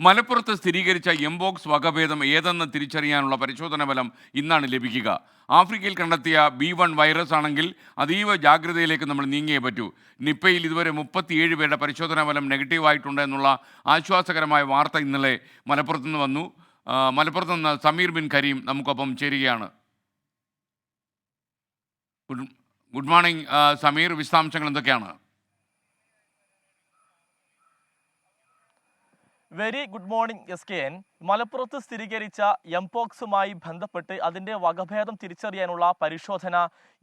മലപ്പുറത്ത് സ്ഥിരീകരിച്ച എംബോക്സ് വകഭേദം ഏതെന്ന് തിരിച്ചറിയാനുള്ള പരിശോധന ഫലം ഇന്നാണ് ലഭിക്കുക. ആഫ്രിക്കയിൽ കണ്ടെത്തിയ B1 വൈറസ് ആണെങ്കിൽ അതീവ ജാഗ്രതയിലേക്ക് നമ്മൾ നീങ്ങിയേ പറ്റൂ. നിപ്പയിൽ ഇതുവരെ 37 പേരുടെ പരിശോധനാ ഫലം നെഗറ്റീവായിട്ടുണ്ട് എന്നുള്ള ആശ്വാസകരമായ വാർത്ത ഇന്നലെ മലപ്പുറത്ത് നിന്ന് വന്നു. മലപ്പുറത്ത് നിന്ന് സമീർ ബിൻ കരീം നമുക്കൊപ്പം ചേരുകയാണ്. ഗുഡ് മോർണിംഗ് സമീർ, വിശദാംശങ്ങൾ എന്തൊക്കെയാണ്? Very good morning SKN. മലപ്പുറത്ത് സ്ഥിരീകരിച്ച എംപോക്സുമായി ബന്ധപ്പെട്ട് അതിൻ്റെ വകഭേദം തിരിച്ചറിയാനുള്ള പരിശോധന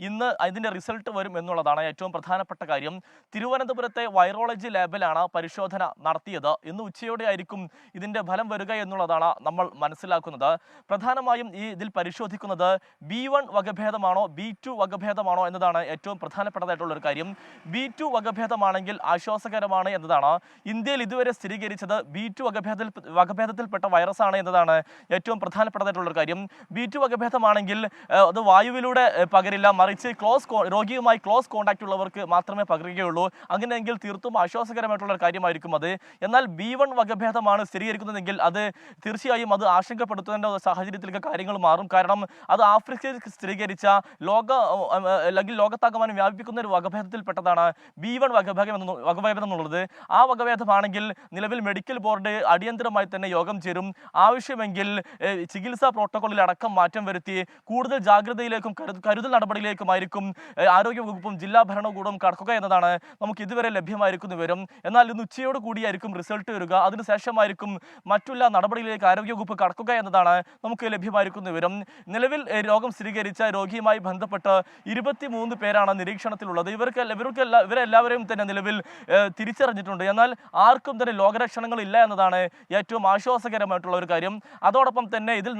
ഇന്ന് അതിൻ്റെ റിസൾട്ട് വരും എന്നുള്ളതാണ് ഏറ്റവും പ്രധാനപ്പെട്ട കാര്യം. തിരുവനന്തപുരത്തെ വൈറോളജി ലാബിലാണ് പരിശോധന നടത്തിയത്. ഇന്ന് ഉച്ചയോടെ ആയിരിക്കും ഇതിൻ്റെ ഫലം വരിക എന്നുള്ളതാണ് നമ്മൾ മനസ്സിലാക്കുന്നത്. പ്രധാനമായും ഇതിൽ പരിശോധിക്കുന്നത് B1 വകഭേദമാണോ B2 വകഭേദമാണോ എന്നതാണ് ഏറ്റവും പ്രധാനപ്പെട്ടതായിട്ടുള്ളൊരു കാര്യം. B2 വകഭേദമാണെങ്കിൽ ആശ്വാസകരമാണ് എന്നതാണ്. ഇന്ത്യയിൽ ഇതുവരെ സ്ഥിരീകരിച്ചത് B2 വകഭേദത്തിൽപ്പെട്ട വൈറസ് ആണ് എന്നതാണ് ഏറ്റവും പ്രധാനപ്പെട്ടതായിട്ടുള്ളൊരു കാര്യം. B2 വകഭേദമാണെങ്കിൽ അത് വായുവിലൂടെ പകരില്ല, മറിച്ച് രോഗിയുമായി ക്ലോസ് കോണ്ടാക്ട് ഉള്ളവർക്ക് മാത്രമേ പകരുകയുള്ളൂ. അങ്ങനെയെങ്കിൽ തീർത്തും ആശ്വാസകരമായിട്ടുള്ള കാര്യമായിരിക്കും അത്. എന്നാൽ B1 വകഭേദമാണ് സ്ഥിരീകരിക്കുന്നതെങ്കിൽ അത് തീർച്ചയായും അത് ആശങ്കപ്പെടുത്തേണ്ട സാഹചര്യത്തിലേക്ക് കാര്യങ്ങൾ മാറും. കാരണം അത് ആഫ്രിക്കയിൽ സ്ഥിരീകരിച്ച അല്ലെങ്കിൽ ലോകത്താകമാനം വ്യാപിപ്പിക്കുന്ന ഒരു വകഭേദത്തിൽപ്പെട്ടതാണ് B1 വകഭേദം എന്നുള്ളത്. ആ വകഭേദമാണെങ്കിൽ നിലവിൽ മെഡിക്കൽ ബോർഡ് അടിയന്തരമായി തന്നെ യോഗം ചേരും. ആവശ്യമെങ്കിൽ ചികിത്സാ പ്രോട്ടോക്കോളിൽ അടക്കം മാറ്റം വരുത്തി കൂടുതൽ ജാഗ്രതയിലേക്കും കരുതൽ നടപടിയിലേക്കുമായിരിക്കും ആരോഗ്യവകുപ്പും ജില്ലാ ഭരണകൂടവും കടക്കുക എന്നതാണ് നമുക്ക് ഇതുവരെ ലഭ്യമായിരിക്കുന്ന വിവരം. എന്നാൽ ഇന്ന് ഉച്ചയോട് കൂടിയായിരിക്കും റിസൾട്ട് വരിക. അതിനുശേഷമായിരിക്കും മറ്റുള്ള നടപടിയിലേക്ക് ആരോഗ്യവകുപ്പ് കടക്കുക എന്നതാണ് നമുക്ക് ലഭ്യമായിരിക്കുന്ന വിവരം. നിലവിൽ രോഗം സ്ഥിരീകരിച്ച രോഗിയുമായി ബന്ധപ്പെട്ട് 23 പേരാണ് നിരീക്ഷണത്തിലുള്ളത്. ഇവരെല്ലാവരെയും തന്നെ നിലവിൽ തിരിച്ചറിഞ്ഞിട്ടുണ്ട്. എന്നാൽ ആർക്കും തന്നെ രോഗലക്ഷണങ്ങൾ ഇല്ല എന്നതാണ് ഏറ്റവും ആശ്വാസകരമായിട്ടുള്ള ഒരു കാര്യം. അതോടൊപ്പം തന്നെ ഇതിൽ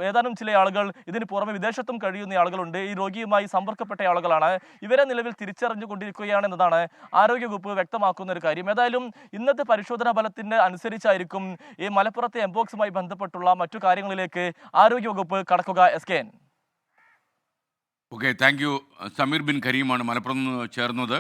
ഏതാനും ചില ആളുകൾ ഇതിന് പുറമെ വിദേശത്തും കഴിയുന്ന ആളുകളുണ്ട്. ഈ രോഗിയുമായി സമ്പർക്കപ്പെട്ട ആളുകളാണ്. ഇവരെ നിലവിൽ തിരിച്ചറിഞ്ഞുകൊണ്ടിരിക്കുകയാണ് എന്നതാണ് ആരോഗ്യവകുപ്പ് വ്യക്തമാക്കുന്ന ഒരു കാര്യം. ഏതായാലും ഇന്നത്തെ പരിശോധനാ ഫലത്തിന് അനുസരിച്ചായിരിക്കും ഈ മലപ്പുറത്തെ എംപോക്സുമായി ബന്ധപ്പെട്ടുള്ള മറ്റു കാര്യങ്ങളിലേക്ക് ആരോഗ്യവകുപ്പ് കടക്കുക. SKN. Okay, thank you. Sameer bin കരീമാണ് മലപ്പുറത്ത് നിന്ന് ചേർന്നത്.